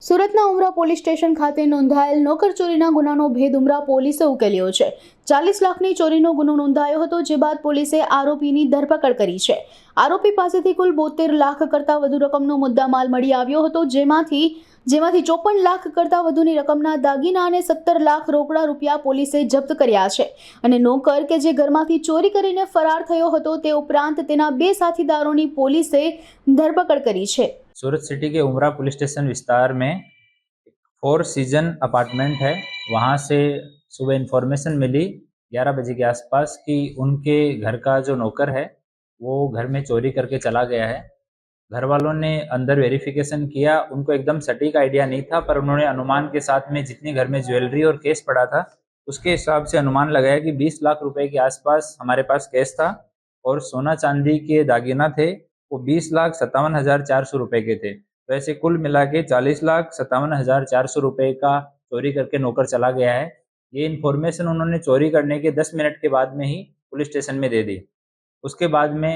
સુરતના ઉમરા police station ખાતે નોંધાયેલ નોકર ચોરીના ગુનાનો ભેદ ઉમરા પોલીસે ઉકેલ્યો છે। 40 લાખની ચોરીનો ગુનો નોંધાયો હતો, જે બાદ પોલીસે આરોપીની ધરપકડ કરી છે। આરોપી પાસેથી કુલ 72 લાખ કરતાં વધુ રકમનો મુદ્દામાલ મળી આવ્યો હતો, જેમાંથી 54 લાખ કરતાં વધુની રકમના દાગીના અને 17 લાખ રોકડા રૂપિયા પોલીસે જપ્ત કર્યા છે। અને નોકર કે જે ઘરમાંથી ચોરી કરીને ફરાર થયો હતો, તે ઉપરાંત તેના 2 સાથીદારોની પોલીસે ધરપકડ કરી છે। सूरत सिटी के उमरा पुलिस स्टेशन विस्तार में 4 सीजन अपार्टमेंट है। वहाँ से सुबह इन्फॉर्मेशन मिली 11 बजे के आसपास कि उनके घर का जो नौकर है वो घर में चोरी करके चला गया है। घर वालों ने अंदर वेरिफिकेशन किया, उनको एकदम सटीक आइडिया नहीं था, पर उन्होंने अनुमान के साथ में जितनी घर में ज्वेलरी और कैश पड़ा था उसके हिसाब से अनुमान लगाया कि 20 लाख रुपए के आसपास हमारे पास कैश था और सोना चांदी के दागीना थे वो 20,57,400 रुपए के थे। तो ऐसे कुल मिला के 40,57,400 रुपए का चोरी करके नौकर चला गया है। ये इन्फॉर्मेशन उन्होंने चोरी करने के 10 मिनट के बाद में ही पुलिस स्टेशन में दे दी। उसके बाद में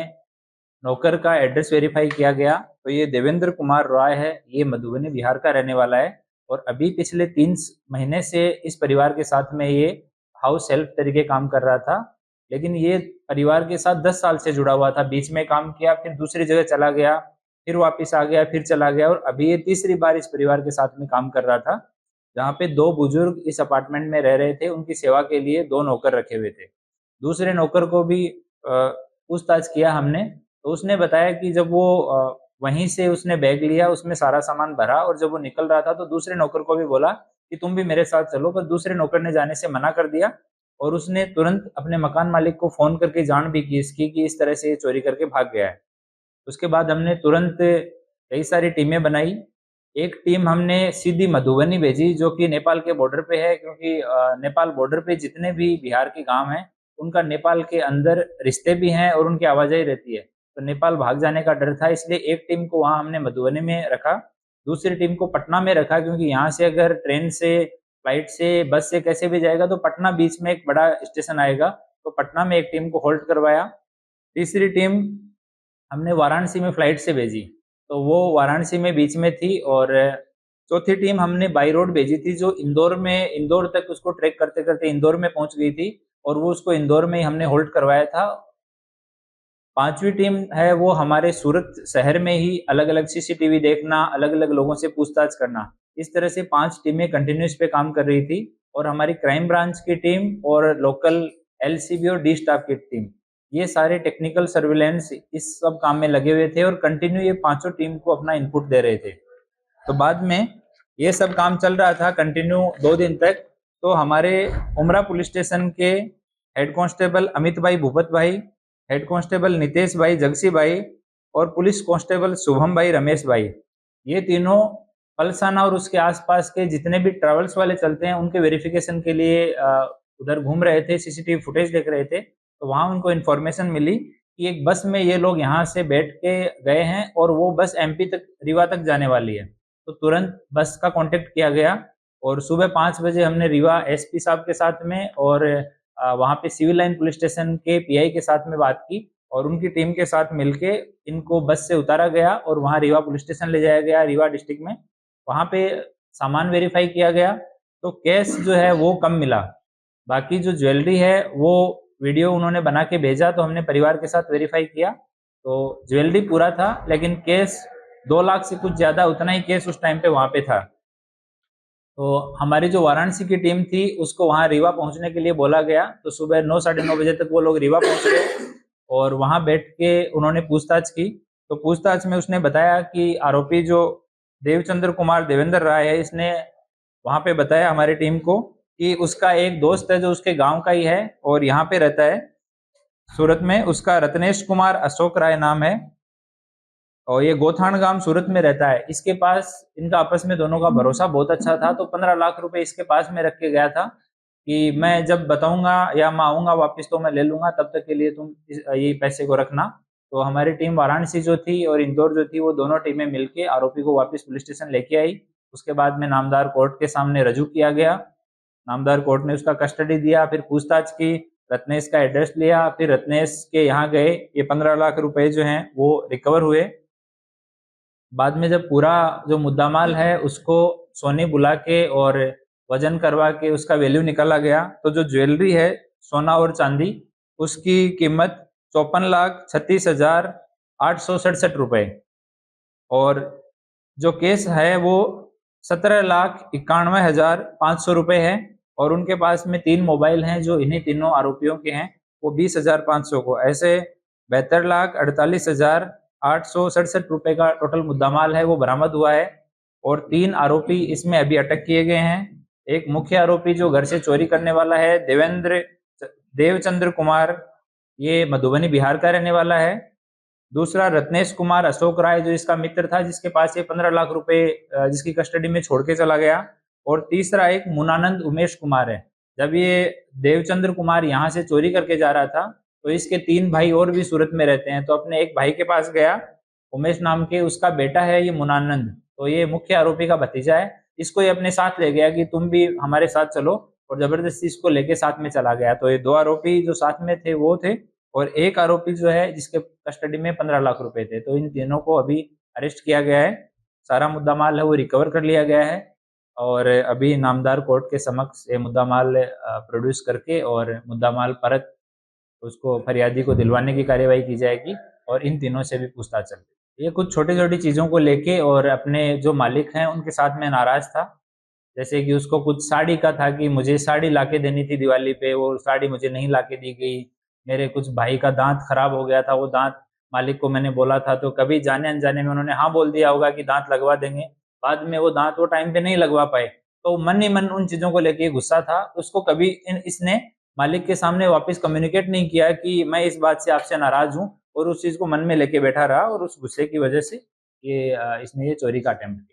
नौकर का एड्रेस वेरीफाई किया गया तो ये देवेंद्र कुमार रॉय है। ये मधुबनी बिहार का रहने वाला है और अभी पिछले 3 महीने से इस परिवार के साथ में ये हाउस हेल्प तरीके काम कर रहा था, लेकिन ये परिवार के साथ 10 साल से जुड़ा हुआ था। बीच में काम किया, फिर दूसरी जगह चला गया, फिर वापस आ गया, फिर चला गया और अभी ये तीसरी बार इस परिवार के साथ में काम कर रहा था, जहाँ पे 2 बुजुर्ग इस अपार्टमेंट में रह रहे थे। उनकी सेवा के लिए 2 नौकर रखे हुए थे। दूसरे नौकर को भी पूछताछ किया हमने, तो उसने बताया कि जब वो वहीं से उसने बैग लिया, उसमें सारा सामान भरा और जब वो निकल रहा था तो दूसरे नौकर को भी बोला कि तुम भी मेरे साथ चलो, पर दूसरे नौकर ने जाने से मना कर दिया और उसने तुरंत अपने मकान मालिक को फ़ोन करके जान भी की इसकी कि इस तरह से ये चोरी करके भाग गया है। उसके बाद हमने तुरंत कई सारी टीमें बनाई। एक टीम हमने सीधी मधुबनी भेजी, जो कि नेपाल के बॉर्डर पे है, क्योंकि नेपाल बॉर्डर पे जितने भी बिहार के गाँव हैं उनका नेपाल के अंदर रिश्ते भी हैं और उनकी आवाजाही रहती है, तो नेपाल भाग जाने का डर था, इसलिए एक टीम को वहाँ हमने मधुबनी में रखा, दूसरी टीम को पटना में रखा, क्योंकि यहाँ से अगर ट्रेन से, फ्लाइट से, बस से कैसे भी जाएगा तो पटना बीच में एक बड़ा स्टेशन आएगा, तो पटना में एक टीम को होल्ड करवाया। तीसरी टीम हमने वाराणसी में फ्लाइट से भेजी, तो वो वाराणसी में बीच में थी। और चौथी टीम हमने बाई रोड भेजी थी, जो इंदौर तक उसको ट्रैक करते करते इंदौर में पहुंच गई थी और वो उसको इंदौर में ही हमने होल्ड करवाया था। पांचवी टीम है वो हमारे सूरत शहर में ही अलग अलग सीसीटीवी देखना, अलग अलग लोगों से पूछताछ करना, इस तरह से 5 टीमें कंटिन्यूस पे काम कर रही थी। और हमारी क्राइम ब्रांच की टीम और लोकल एलसीबी और डी स्टाफ की टीम, ये सारे टेक्निकल सर्विलेंस इस सब काम में लगे हुए थे और कंटिन्यू ये पांचों टीम को अपना इनपुट दे रहे थे। तो बाद में ये सब काम चल रहा था कंटिन्यू 2 दिन तक। तो हमारे उमरा पुलिस स्टेशन के हेड कांस्टेबल अमित भाई, भूपत भाई, हेड कांस्टेबल नितेश भाई, जगसी भाई और पुलिस कांस्टेबल शुभम भाई, रमेश भाई, ये तीनों पलसाना और उसके आसपास के जितने भी ट्रैवल्स वाले चलते हैं उनके वेरिफिकेशन के लिए उधर घूम रहे थे, सीसीटीवी फुटेज देख रहे थे। तो वहाँ उनको इन्फॉर्मेशन मिली कि एक बस में ये लोग यहाँ से बैठ के गए हैं और वो बस एमपी तक, रीवा तक जाने वाली है। तो तुरंत बस का कांटेक्ट किया गया और सुबह 5 बजे हमने रीवा एसपी साहब के साथ में और वहाँ पे सिविल लाइन पुलिस स्टेशन के पीआई के साथ में बात की और उनकी टीम के साथ मिलके इनको बस से उतारा गया और वहाँ रीवा पुलिस स्टेशन ले जाया गया, रीवा डिस्ट्रिक्ट में। वहाँ पे सामान वेरीफाई किया गया तो कैश जो है वो कम मिला, बाकी जो ज्वेलरी है वो वीडियो उन्होंने बना के भेजा, तो हमने परिवार के साथ वेरीफाई किया तो ज्वेलरी पूरा था, लेकिन कैश 2 लाख से कुछ ज़्यादा, उतना ही कैश उस टाइम पे वहाँ पे था। तो हमारी जो वाराणसी की टीम थी उसको वहाँ रीवा पहुँचने के लिए बोला गया, तो सुबह 9 साढ़े 9 बजे तक वो लोग रीवा पहुँच गए और वहाँ बैठ के उन्होंने पूछताछ की। तो पूछताछ में उसने बताया कि आरोपी जो देवचंद्र कुमार देवेंद्र राय है, इसने वहाँ पे बताया हमारी टीम को कि उसका एक दोस्त है जो उसके गांव का ही है और यहाँ पे रहता है सूरत में, उसका रत्नेश कुमार अशोक राय नाम है और ये गोथान गांव सूरत में रहता है। इसके पास इनका आपस में दोनों का भरोसा बहुत अच्छा था, तो 15 लाख रुपए इसके पास में रख के गया था कि मैं जब बताऊंगा या मैं आऊंगा वापस तो मैं ले लूंगा, तब तक के लिए तुम ये पैसे को रखना। तो हमारी टीम वाराणसी जो थी और इंदौर जो थी, वो दोनों टीमें मिलके आरोपी को वापस पुलिस स्टेशन लेके आई। उसके बाद में नामदार कोर्ट के सामने रजू किया गया, नामदार कोर्ट ने उसका कस्टडी दिया, फिर पूछताछ की, रत्नेश का एड्रेस लिया, फिर रत्नेश के यहाँ गए, ये 15 लाख रुपए जो हैं वो रिकवर हुए। बाद में जब पूरा जो मुद्दामाल है उसको सोनी बुला के और वजन करवा के उसका वैल्यू निकाला गया, तो जो ज्वेलरी है सोना और चांदी उसकी कीमत 54,36,867 रुपए, और जो केस है वो 17,91,500 रुपए है। और उनके पास में 3 मोबाइल हैं जो इन्हीं तीनों आरोपियों के हैं, वो 20,500 को, ऐसे 72,48,867 रुपए का टोटल मुद्दामाल है वो बरामद हुआ है। और 3 आरोपी इसमें अभी अटक किए गए हैं। एक मुख्य आरोपी जो घर से चोरी करने वाला है देवचंद्र कुमार, ये मधुबनी बिहार का रहने वाला है। दूसरा रत्नेश कुमार अशोक राय जो इसका मित्र था, जिसके पास ये 15 लाख रुपए जिसकी कस्टडी में छोड़ के चला गया। और तीसरा एक मुनानंद उमेश कुमार है। जब ये देवचंद्र कुमार यहाँ से चोरी करके जा रहा था तो इसके 3 भाई और भी सूरत में रहते हैं, तो अपने एक भाई के पास गया, उमेश नाम के, उसका बेटा है ये मुनानंद, तो ये मुख्य आरोपी का भतीजा है। इसको ये अपने साथ ले गया कि तुम भी हमारे साथ चलो, और जबरदस्ती इसको लेके साथ में चला गया। तो ये 2 आरोपी जो साथ में थे वो थे, और एक आरोपी जो है जिसके कस्टडी में 15 लाख रुपए थे। तो इन तीनों को अभी अरेस्ट किया गया है। सारा मुद्दामाल है वो रिकवर कर लिया गया है, और अभी नामदार कोर्ट के समक्ष ये मुद्दामाल प्रोड्यूस करके और मुद्दामाल परत उसको फरियादी को दिलवाने की कार्यवाही की जाएगी, और इन तीनों से भी पूछताछ चल रही है। ये कुछ छोटी छोटी चीज़ों को लेके और अपने जो मालिक हैं उनके साथ में नाराज था। जैसे कि उसको कुछ साड़ी का था कि मुझे साड़ी लाके देनी थी दिवाली पे, वो साड़ी मुझे नहीं लाके दी गई। मेरे कुछ भाई का दांत खराब हो गया था, वो दांत मालिक को मैंने बोला था, तो कभी जाने अनजाने में उन्होंने हाँ बोल दिया होगा कि दांत लगवा देंगे, बाद में वो दांत वो टाइम पे नहीं लगवा पाए, तो मन ही मन उन चीज़ों को लेके गुस्सा था। उसको कभी इसने मालिक के सामने वापस कम्युनिकेट नहीं किया कि मैं इस बात से आपसे नाराज हूँ, और उस चीज़ को मन में लेके बैठा रहा, और उस गुस्से की वजह से ये इसने ये चोरी का अटेम्प्ट किया।